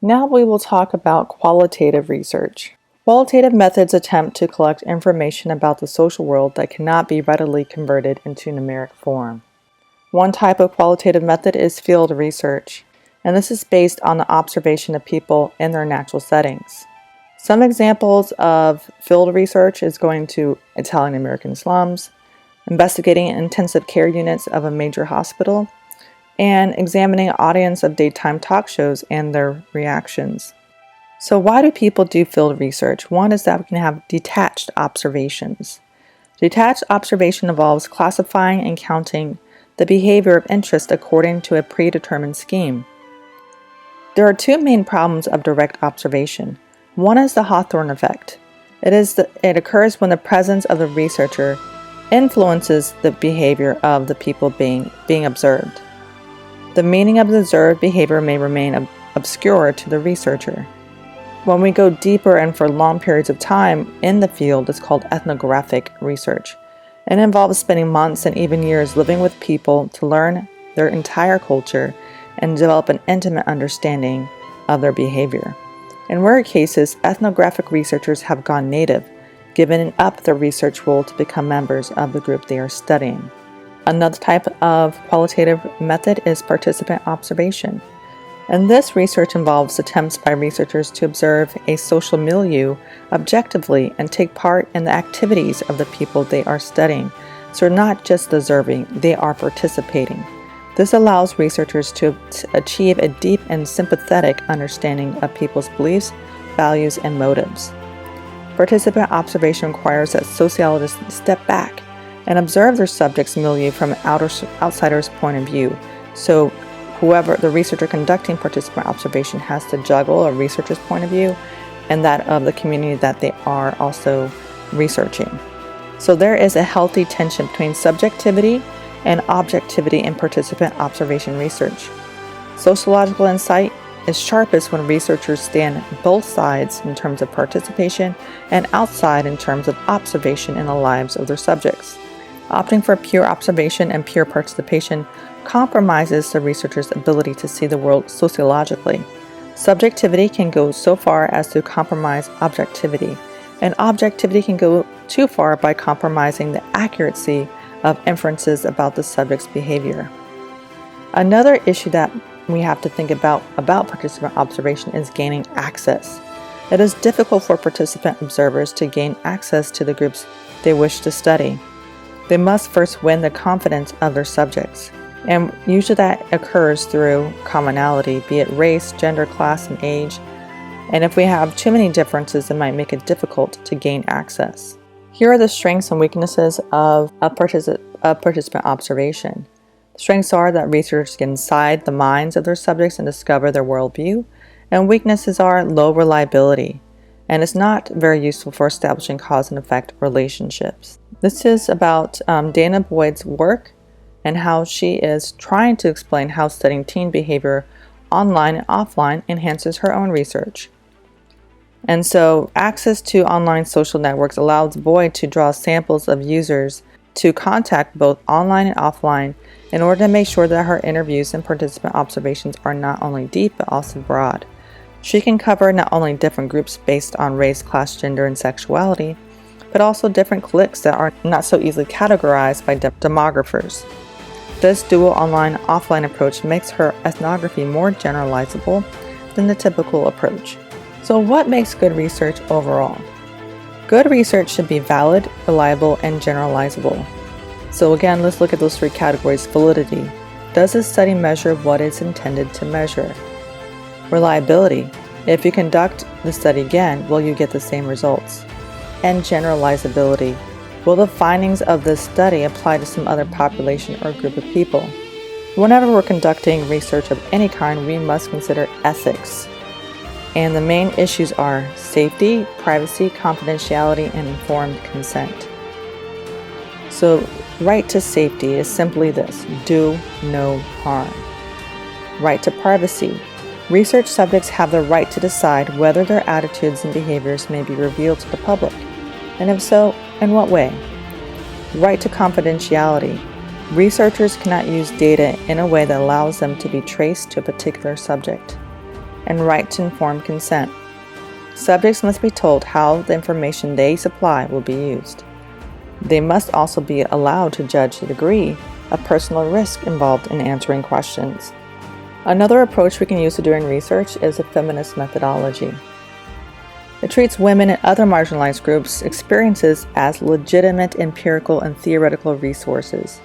Now we will talk about qualitative research. Qualitative methods attempt to collect information about the social world that cannot be readily converted into numeric form. One type of qualitative method is field research, and this is based on the observation of people in their natural settings. Some examples of field research is going to Italian American slums, investigating intensive care units of a major hospital, and examining an audience of daytime talk shows and their reactions. So why do people do field research? One is that we can have detached observations. Detached observation involves classifying and counting the behavior of interest according to a predetermined scheme. There are two main problems of direct observation. One is the Hawthorne effect. It occurs when the presence of the researcher influences the behavior of the people being observed. The meaning of the observed behavior may remain obscure to the researcher. When we go deeper and for long periods of time in the field, it's called ethnographic research. It involves spending months and even years living with people to learn their entire culture and develop an intimate understanding of their behavior. In rare cases, ethnographic researchers have gone native, giving up their research role to become members of the group they are studying. Another type of qualitative method is participant observation. And this research involves attempts by researchers to observe a social milieu objectively and take part in the activities of the people they are studying. So not just observing, they are participating. This allows researchers to achieve a deep and sympathetic understanding of people's beliefs, values, and motives. Participant observation requires that sociologists step back and observe their subject's milieu from an outsider's point of view. So whoever the researcher conducting participant observation has to juggle a researcher's point of view and that of the community that they are also researching. So there is a healthy tension between subjectivity and objectivity in participant observation research. Sociological insight is sharpest when researchers stand both sides in terms of participation and outside in terms of observation in the lives of their subjects. Opting for pure observation and pure participation compromises the researcher's ability to see the world sociologically. Subjectivity can go so far as to compromise objectivity, and objectivity can go too far by compromising the accuracy of inferences about the subject's behavior. Another issue that we have to think about participant observation is gaining access. It is difficult for participant observers to gain access to the groups they wish to study. They must first win the confidence of their subjects, and usually that occurs through commonality, be it race, gender, class, and age. And if we have too many differences, it might make it difficult to gain access. Here are the strengths and weaknesses of participant observation. The strengths are that researchers get inside the minds of their subjects and discover their worldview, and weaknesses are low reliability, and it's not very useful for establishing cause and effect relationships. This is about Dana Boyd's work and how she is trying to explain how studying teen behavior online and offline enhances her own research. And so access to online social networks allows Boyd to draw samples of users to contact both online and offline in order to make sure that her interviews and participant observations are not only deep but also broad. She can cover not only different groups based on race, class, gender, and sexuality, but also different cliques that are not so easily categorized by demographers. This dual online-offline approach makes her ethnography more generalizable than the typical approach. So what makes good research overall? Good research should be valid, reliable, and generalizable. So again, let's look at those three categories. Validity. Does the study measure what it's intended to measure? Reliability. If you conduct the study again, will you get the same results? And generalizability. Will the findings of this study apply to some other population or group of people? Whenever we're conducting research of any kind, we must consider ethics. And the main issues are safety, privacy, confidentiality, and informed consent. So, right to safety is simply this: do no harm. Right to privacy. Research subjects have the right to decide whether their attitudes and behaviors may be revealed to the public, and if so, in what way. Right to confidentiality. Researchers cannot use data in a way that allows them to be traced to a particular subject. and right to informed consent. Subjects must be told how the information they supply will be used. They must also be allowed to judge the degree of personal risk involved in answering questions. Another approach we can use to doing research is a feminist methodology. It treats women and other marginalized groups' experiences as legitimate empirical and theoretical resources.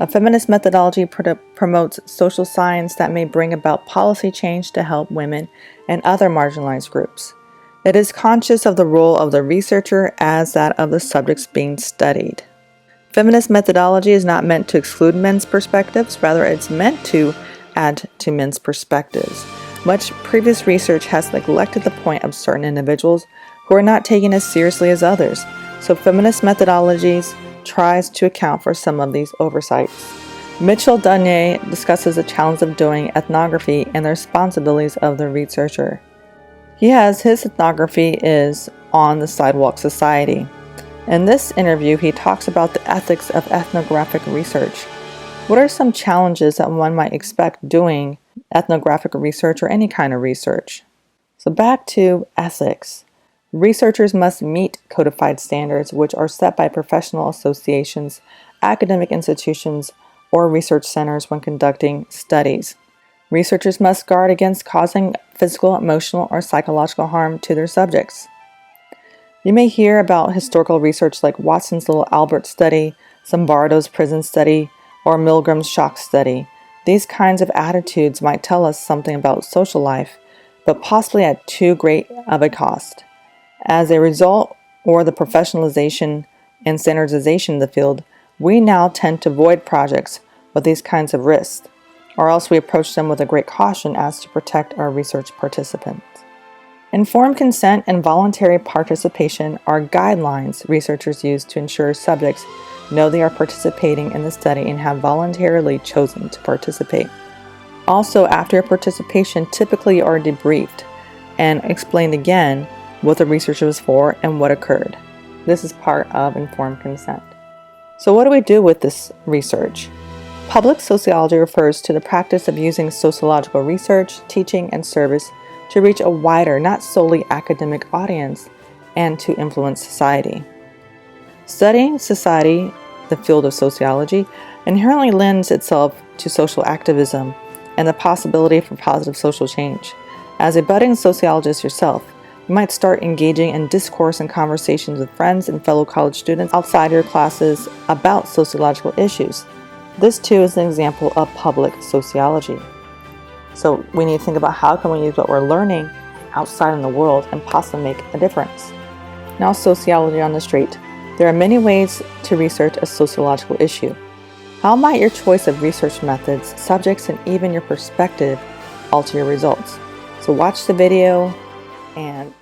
A feminist methodology promotes social science that may bring about policy change to help women and other marginalized groups. It is conscious of the role of the researcher as that of the subjects being studied. Feminist methodology is not meant to exclude men's perspectives, rather it's meant to add to men's perspectives. Much previous research has neglected the point of certain individuals who are not taken as seriously as others, so feminist methodologies tries to account for some of these oversights. Mitchell Dunye discusses the challenge of doing ethnography and the responsibilities of the researcher. His ethnography is on the Sidewalk Society. In this interview, he talks about the ethics of ethnographic research. What are some challenges that one might expect doing ethnographic research or any kind of research? So back to ethics. Researchers must meet codified standards which are set by professional associations, academic institutions, or research centers when conducting studies. Researchers must guard against causing physical, emotional, or psychological harm to their subjects. You may hear about historical research like Watson's Little Albert study, Zimbardo's prison study, or Milgram's shock study. These kinds of attitudes might tell us something about social life, but possibly at too great of a cost. As a result, or the professionalization and standardization of the field, we now tend to avoid projects with these kinds of risks, or else we approach them with a great caution as to protect our research participants. Informed consent and voluntary participation are guidelines researchers use to ensure subjects know they are participating in the study and have voluntarily chosen to participate. Also, after participation, typically you are debriefed and explained again what the research was for and what occurred. This is part of informed consent. So what do we do with this research? Public sociology refers to the practice of using sociological research, teaching, and service to reach a wider, not solely academic audience, and to influence society. Studying society, the field of sociology, inherently lends itself to social activism and the possibility for positive social change. As a budding sociologist yourself, you might start engaging in discourse and conversations with friends and fellow college students outside your classes about sociological issues. This too is an example of public sociology. So we need to think about how can we use what we're learning outside in the world and possibly make a difference. Now, sociology on the street. There are many ways to research a sociological issue. How might your choice of research methods, subjects, and even your perspective alter your results? So watch the video and